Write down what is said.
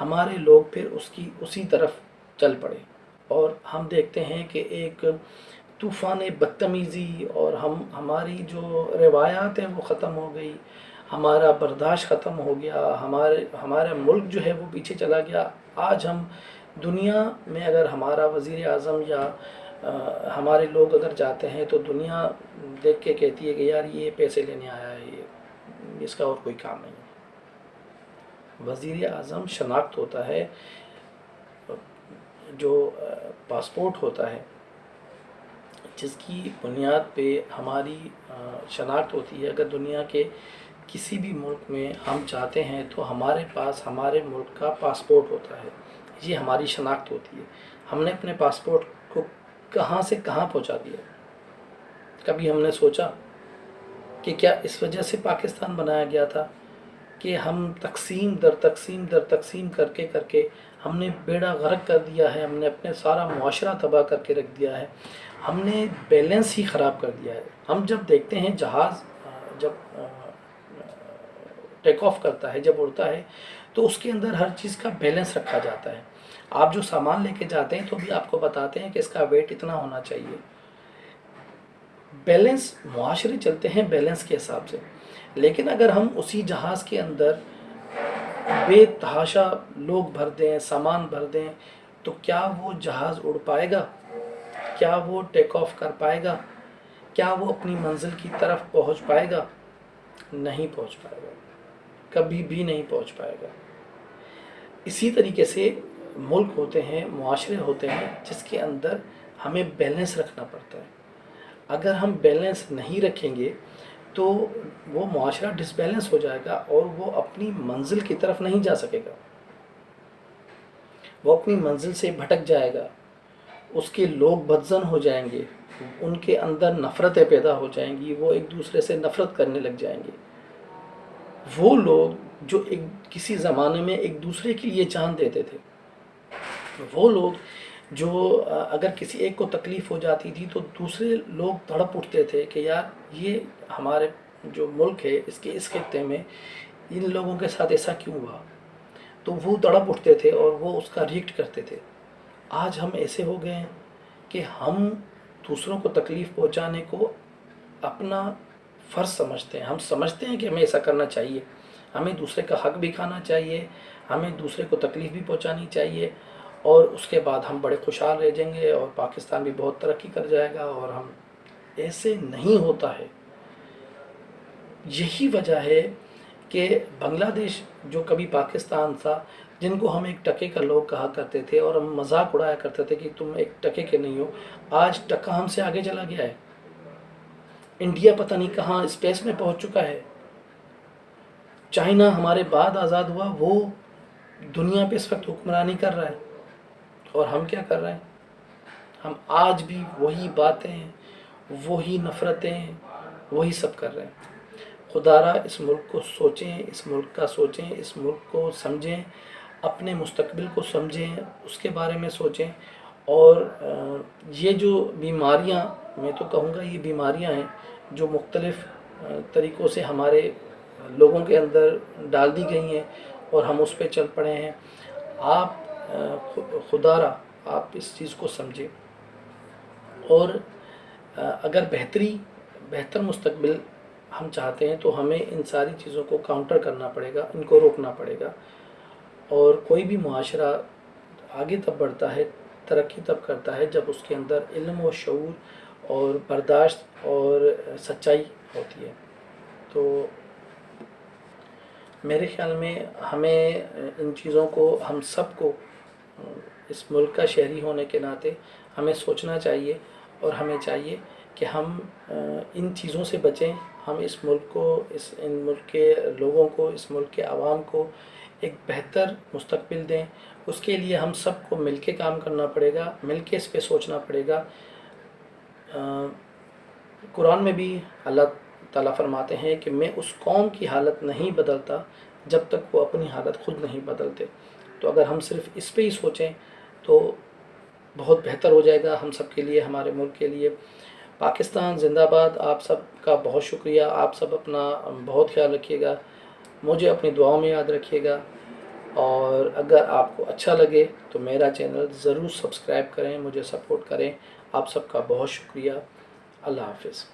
ہمارے لوگ پھر اسی طرف چل پڑے، اور ہم دیکھتے ہیں کہ ایک طوفان بدتمیزی، اور ہماری جو روایات ہیں وہ ختم ہو گئی، ہمارا برداشت ختم ہو گیا، ہمارا ملک جو ہے وہ پیچھے چلا گیا۔ آج ہم دنیا میں اگر ہمارا وزیر اعظم یا ہمارے لوگ اگر جاتے ہیں تو دنیا دیکھ کے کہتی ہے کہ یار یہ پیسے لینے آیا ہے، یہ اس کا اور کوئی کام نہیں ہے۔ وزیر اعظم شناخت ہوتا ہے، جو پاسپورٹ ہوتا ہے جس کی بنیاد پہ ہماری شناخت ہوتی ہے۔ اگر دنیا کے کسی بھی ملک میں ہم چاہتے ہیں تو ہمارے پاس ہمارے ملک کا پاسپورٹ ہوتا ہے، یہ ہماری شناخت ہوتی ہے۔ ہم نے اپنے پاسپورٹ کو کہاں سے کہاں پہنچا دیا؟ کبھی ہم نے سوچا کہ کیا اس وجہ سے پاکستان بنایا گیا تھا کہ ہم تقسیم در تقسیم در تقسیم کر کے ہم نے بیڑا غرق کر دیا ہے، ہم نے اپنے سارا معاشرہ تباہ کر کے رکھ دیا ہے، ہم نے بیلنس ہی خراب کر دیا ہے۔ ہم جب دیکھتے ہیں جہاز جب ٹیک آف کرتا ہے، جب اڑتا ہے، تو اس کے اندر ہر چیز کا بیلنس رکھا جاتا ہے۔ آپ جو سامان لے کے جاتے ہیں تو بھی آپ کو بتاتے ہیں کہ اس کا ویٹ اتنا ہونا چاہیے۔ بیلنس، معاشرے چلتے ہیں بیلنس کے حساب سے، لیکن اگر ہم اسی جہاز کے اندر بے تحاشا لوگ بھر دیں، سامان بھر دیں، تو کیا وہ جہاز اڑ پائے گا؟ کیا وہ ٹیک آف کر پائے گا؟ کیا وہ اپنی منزل کی طرف پہنچ پائے گا؟ نہیں پہنچ پائے گا، کبھی بھی نہیں پہنچ پائے گا۔ اسی طریقے سے ملک ہوتے ہیں، معاشرے ہوتے ہیں جس کے اندر ہمیں بیلنس رکھنا پڑتا ہے۔ اگر ہم بیلنس نہیں رکھیں گے تو وہ معاشرہ ڈس بیلنس ہو جائے گا اور وہ اپنی منزل کی طرف نہیں جا سکے گا، وہ اپنی منزل سے بھٹک جائے گا، اس کے لوگ بدزن ہو جائیں گے، ان کے اندر نفرتیں پیدا ہو جائیں گی، وہ ایک دوسرے سے نفرت کرنے لگ جائیں گے۔ وہ لوگ جو کسی زمانے میں ایک دوسرے کے لیے جان دیتے تھے، وہ لوگ جو اگر کسی ایک کو تکلیف ہو جاتی تھی تو دوسرے لوگ تڑپ اٹھتے تھے کہ یار یہ ہمارے جو ملک ہے اس کے اس خطے میں ان لوگوں کے ساتھ ایسا کیوں ہوا، تو وہ تڑپ اٹھتے تھے اور وہ اس کا ریئیکٹ کرتے تھے۔ آج ہم ایسے ہو گئے ہیں کہ ہم دوسروں کو تکلیف پہنچانے کو اپنا فرض سمجھتے ہیں، ہم سمجھتے ہیں کہ ہمیں ایسا کرنا چاہیے، ہمیں دوسرے کا حق بھی کھانا چاہیے، ہمیں دوسرے کو تکلیف بھی پہنچانی چاہیے، اور اس کے بعد ہم بڑے خوشحال رہ جائیں گے اور پاکستان بھی بہت ترقی کر جائے گا، اور ہم ایسے نہیں ہوتا ہے۔ یہی وجہ ہے کہ بنگلہ دیش جو کبھی پاکستان تھا، جن کو ہم ایک ٹکے کا لوگ کہا کرتے تھے اور ہم مذاق اڑایا کرتے تھے کہ تم ایک ٹکے کے نہیں ہو، آج ٹکا ہم سے آگے چلا گیا ہے۔ انڈیا پتہ نہیں کہاں اسپیس میں پہنچ چکا ہے۔ چائنا ہمارے بعد آزاد ہوا، وہ دنیا پہ اس وقت حکمرانی کر رہا ہے، اور ہم کیا کر رہے ہیں؟ ہم آج بھی وہی باتیں، وہی نفرتیں، وہی سب کر رہے ہیں۔ خدا را اس ملک کو سوچیں، اس ملک کا سوچیں، اس ملک کو سمجھیں، اپنے مستقبل کو سمجھیں، اس کے بارے میں سوچیں۔ اور یہ جو بیماریاں، میں تو کہوں گا یہ بیماریاں ہیں جو مختلف طریقوں سے ہمارے لوگوں کے اندر ڈال دی گئی ہیں اور ہم اس پہ چل پڑے ہیں۔ آپ خدا را آپ اس چیز کو سمجھیں، اور اگر بہتر مستقبل ہم چاہتے ہیں تو ہمیں ان ساری چیزوں کو کاؤنٹر کرنا پڑے گا، ان کو روکنا پڑے گا۔ اور کوئی بھی معاشرہ آگے تب بڑھتا ہے، ترقی تب کرتا ہے جب اس کے اندر علم و شعور اور برداشت اور سچائی ہوتی ہے۔ تو میرے خیال میں ہمیں ان چیزوں کو، ہم سب کو اس ملک کا شہری ہونے کے ناطے ہمیں سوچنا چاہیے، اور ہمیں چاہیے کہ ہم ان چیزوں سے بچیں، ہم اس ملک کو، ان ملک کے لوگوں کو، اس ملک کے عوام کو ایک بہتر مستقبل دیں۔ اس کے لیے ہم سب کو مل کے کام کرنا پڑے گا، مل کے اس پہ سوچنا پڑے گا۔ قرآن میں بھی اللہ تعالیٰ فرماتے ہیں کہ میں اس قوم کی حالت نہیں بدلتا جب تک وہ اپنی حالت خود نہیں بدلتے۔ تو اگر ہم صرف اس پہ ہی سوچیں تو بہت بہتر ہو جائے گا ہم سب کے لیے، ہمارے ملک کے لیے۔ پاکستان زندہ باد۔ آپ سب کا بہت شکریہ، آپ سب اپنا بہت خیال رکھیے گا، مجھے اپنی دعاؤں میں یاد رکھیے گا۔ اور اگر آپ کو اچھا لگے تو میرا چینل ضرور سبسکرائب کریں، مجھے سپورٹ کریں۔ آپ سب کا بہت شکریہ۔ اللہ حافظ۔